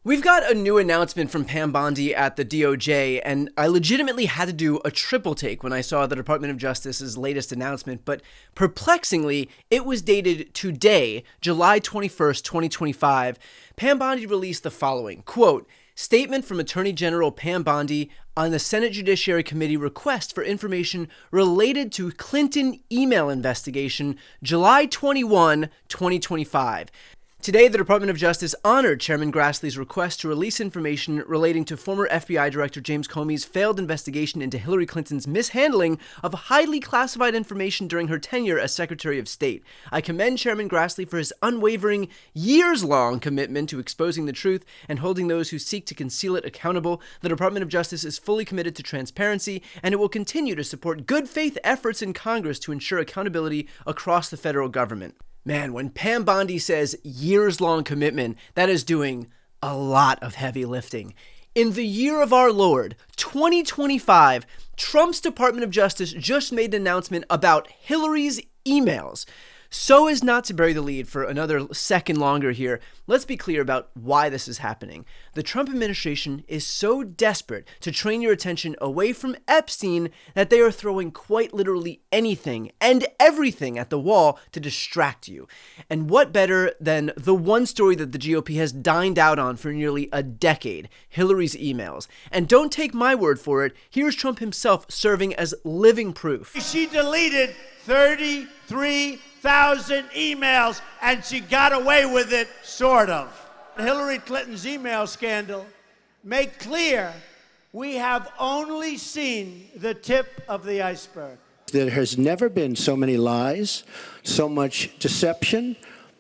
We've got a new announcement from Pam Bondi at the DOJ, and I legitimately had to do a triple take when I saw the Department of Justice's latest announcement, but perplexingly, it was dated today, July 21st, 2025. Pam Bondi released the following, quote, "Statement from Attorney General Pam Bondi on the Senate Judiciary Committee request for information related to Clinton email investigation, July 21, 2025. Today, the Department of Justice honored Chairman Grassley's request to release information relating to former FBI Director James Comey's failed investigation into Hillary Clinton's mishandling of highly classified information during her tenure as Secretary of State. I commend Chairman Grassley for his unwavering, years-long commitment to exposing the truth and holding those who seek to conceal it accountable. The Department of Justice is fully committed to transparency, and it will continue to support good faith efforts in Congress to ensure accountability across the federal government." Man, when Pam Bondi says years-long commitment, that is doing a lot of heavy lifting. In the year of our Lord, 2025, Trump's Department of Justice just made an announcement about Hillary's emails. So as not to bury the lead for another second longer here, let's be clear about why this is happening. The Trump administration is so desperate to train your attention away from Epstein that they are throwing quite literally anything and everything at the wall to distract you. And what better than the one story that the GOP has dined out on for nearly a decade, Hillary's emails. And don't take my word for it, here's Trump himself serving as living proof. She deleted 33,000 emails, and she got away with it, sort of. Hillary Clinton's email scandal made clear we have only seen the tip of the iceberg. There has never been so many lies, so much deception.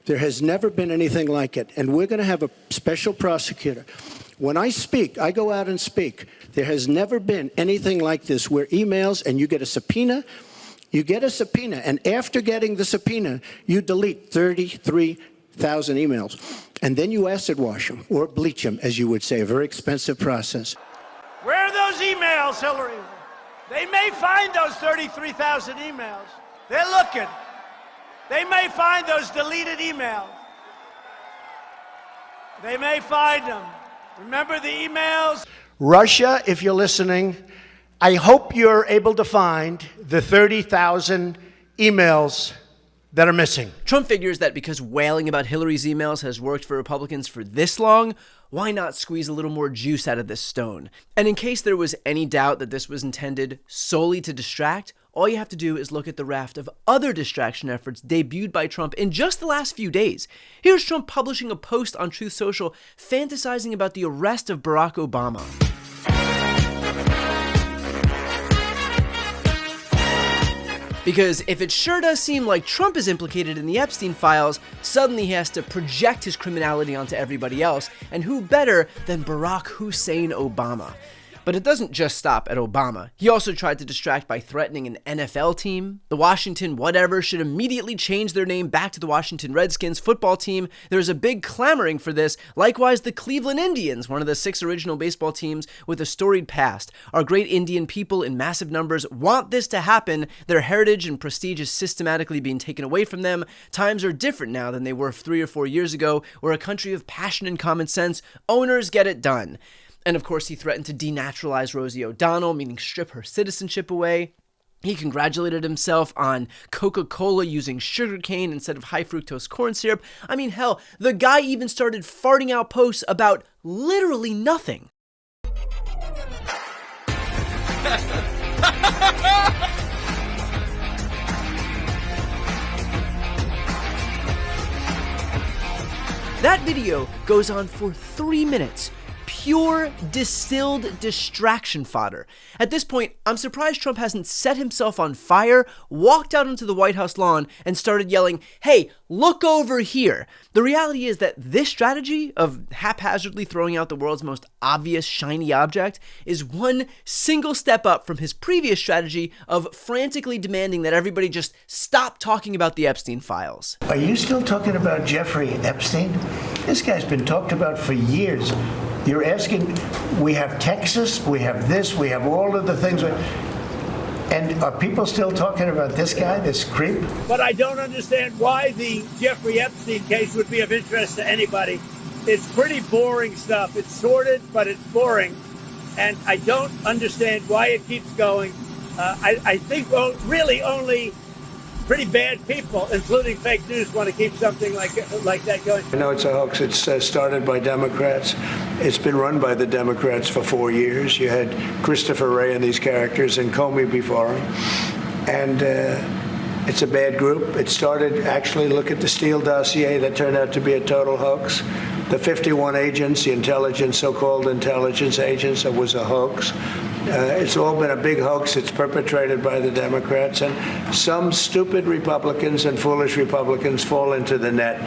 There has never been anything like it. And we're going to have a special prosecutor. When I speak, I go out and speak. There has never been anything like this where emails and you get a subpoena. You get a subpoena, and after getting the subpoena, you delete 33,000 emails. And then you acid wash them, or bleach them, as you would say, a very expensive process. Where are those emails, Hillary? They may find those 33,000 emails. They're looking. They may find those deleted emails. They may find them. Remember the emails? Russia, if you're listening, I hope you're able to find the 30,000 emails that are missing. Trump figures that because wailing about Hillary's emails has worked for Republicans for this long, why not squeeze a little more juice out of this stone? And in case there was any doubt that this was intended solely to distract, all you have to do is look at the raft of other distraction efforts debuted by Trump in just the last few days. Here's Trump publishing a post on Truth Social fantasizing about the arrest of Barack Obama. Because if it sure does seem like Trump is implicated in the Epstein files, suddenly he has to project his criminality onto everybody else, and who better than Barack Hussein Obama? But it doesn't just stop at Obama. He also tried to distract by threatening an NFL team. The Washington whatever should immediately change their name back to the Washington Redskins football team. There's a big clamoring for this. Likewise, the Cleveland Indians, one of the 6 original baseball teams with a storied past. Our great Indian people in massive numbers want this to happen. Their heritage and prestige is systematically being taken away from them. Times are different now than they were 3 or 4 years ago. We're a country of passion and common sense. Owners get it done. And of course, he threatened to denaturalize Rosie O'Donnell, meaning strip her citizenship away. He congratulated himself on Coca-Cola using sugarcane instead of high fructose corn syrup. I mean, hell, the guy even started farting out posts about literally nothing. That video goes on for 3 minutes. Pure, distilled distraction fodder. At this point, I'm surprised Trump hasn't set himself on fire, walked out onto the White House lawn, and started yelling, "Hey, look over here." The reality is that this strategy of haphazardly throwing out the world's most obvious shiny object is one single step up from his previous strategy of frantically demanding that everybody just stop talking about the Epstein files. Are you still talking about Jeffrey Epstein? This guy's been talked about for years. You're asking, we have Texas, we have this, we have all of the things. And are people still talking about this guy, this creep? But I don't understand why the Jeffrey Epstein case would be of interest to anybody. It's pretty boring stuff. It's sordid, but it's boring. And I don't understand why it keeps going. I think really only pretty bad people, including fake news, want to keep something like that going. I know it's a hoax. It's started by Democrats. It's been run by the Democrats for 4 years. You had Christopher Wray and these characters and Comey before him. And it's a bad group. It started, actually, look at the Steele dossier that turned out to be a total hoax. The 51 agents, the intelligence, so-called intelligence agents, it was a hoax. It's all been a big hoax. It's perpetrated by the Democrats. And some stupid Republicans and foolish Republicans fall into the net.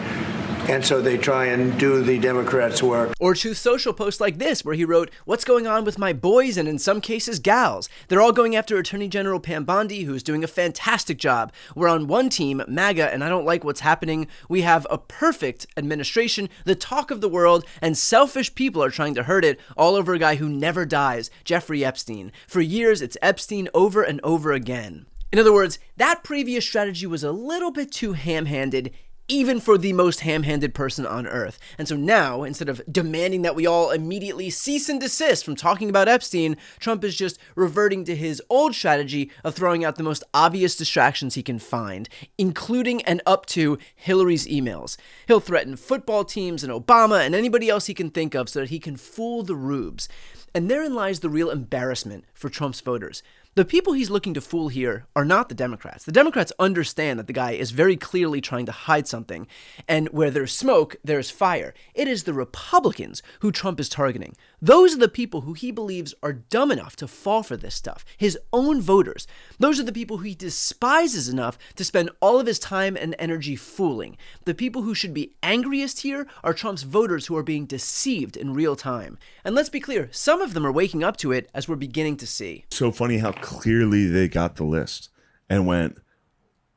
And so they try and do the Democrats' work. Or Truth Social posts like this, where he wrote, "What's going on with my boys and in some cases gals? They're all going after Attorney General Pam Bondi, who's doing a fantastic job. We're on one team, MAGA, and I don't like what's happening. We have a perfect administration, the talk of the world, and selfish people are trying to hurt it, all over a guy who never dies, Jeffrey Epstein. For years, it's Epstein over and over again." In other words, that previous strategy was a little bit too ham-handed, even for the most ham-handed person on earth. And so now, instead of demanding that we all immediately cease and desist from talking about Epstein, Trump is just reverting to his old strategy of throwing out the most obvious distractions he can find, including and up to Hillary's emails. He'll threaten football teams and Obama and anybody else he can think of so that he can fool the rubes. And therein lies the real embarrassment for Trump's voters. The people he's looking to fool here are not the Democrats. The Democrats understand that the guy is very clearly trying to hide something, and where there's smoke, there's fire. It is the Republicans who Trump is targeting. Those are the people who he believes are dumb enough to fall for this stuff, his own voters. Those are the people who he despises enough to spend all of his time and energy fooling. The people who should be angriest here are Trump's voters who are being deceived in real time. And let's be clear, some of them are waking up to it, as we're beginning to see. So funny how clearly they got the list and went,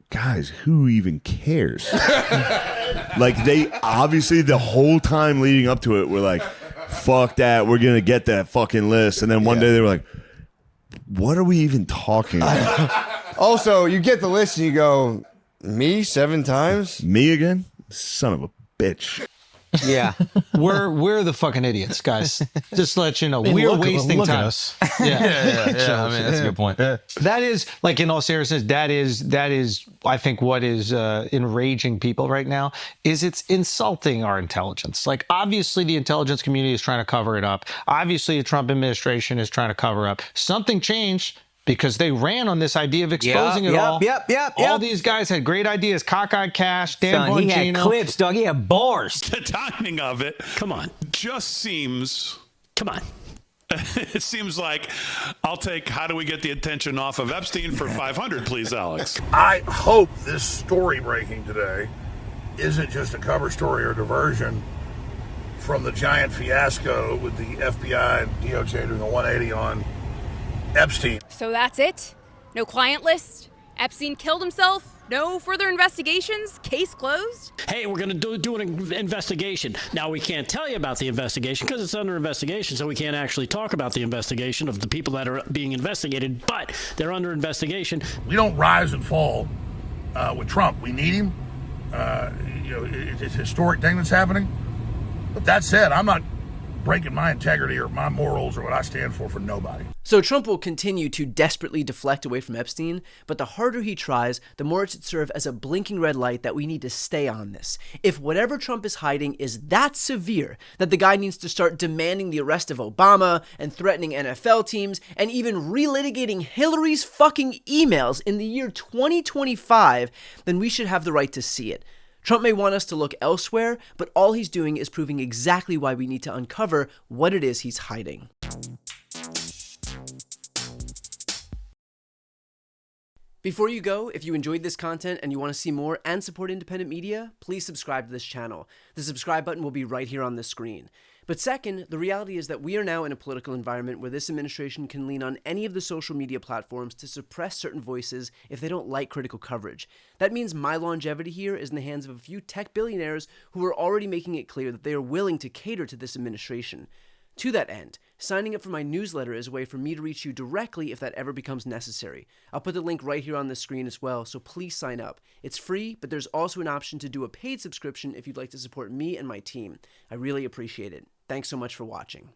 guys, who even cares? Like, they obviously the whole time leading up to it were like, fuck that, we're gonna get that fucking list. And then one day they were like, what are we even talking about? Also, you get the list and you go, me 7 times? Me again? Son of a bitch. Yeah, we're the fucking idiots, guys. Just to let you know, we're wasting look time. At us. Yeah. I mean, that's a good point. That is, like, in all seriousness, that is, I think, what is enraging people right now is it's insulting our intelligence. Like, obviously, the intelligence community is trying to cover it up. Obviously, the Trump administration is trying to cover up. Something changed, because they ran on this idea of exposing it all. All these guys had great ideas. Cockeyed Cash, Dan Bongino. He had clips, dog. He had bars. The timing of it, Come on. just seems. Come on. It seems like I'll take. How do we get the attention off of Epstein for 500, please, Alex? I hope this story breaking today isn't just a cover story or diversion from the giant fiasco with the FBI and DOJ doing a 180 on Epstein. So that's it? No client list? Epstein killed himself? No further investigations? Case closed? Hey, we're going to do an investigation. Now, we can't tell you about the investigation because it's under investigation, so we can't actually talk about the investigation of the people that are being investigated, but they're under investigation. We don't rise and fall with Trump. We need him. It's a historic thing that's happening. But that said, I'm not breaking my integrity or my morals or what I stand for nobody. So Trump will continue to desperately deflect away from Epstein, but the harder he tries, the more it should serve as a blinking red light that we need to stay on this. If whatever Trump is hiding is that severe that the guy needs to start demanding the arrest of Obama and threatening NFL teams and even relitigating Hillary's fucking emails in the year 2025, then we should have the right to see it. Trump may want us to look elsewhere, but all he's doing is proving exactly why we need to uncover what it is he's hiding. Before you go, if you enjoyed this content and you want to see more and support independent media, please subscribe to this channel. The subscribe button will be right here on the screen. But second, the reality is that we are now in a political environment where this administration can lean on any of the social media platforms to suppress certain voices if they don't like critical coverage. That means my longevity here is in the hands of a few tech billionaires who are already making it clear that they are willing to cater to this administration. To that end, signing up for my newsletter is a way for me to reach you directly if that ever becomes necessary. I'll put the link right here on the screen as well, so please sign up. It's free, but there's also an option to do a paid subscription if you'd like to support me and my team. I really appreciate it. Thanks so much for watching.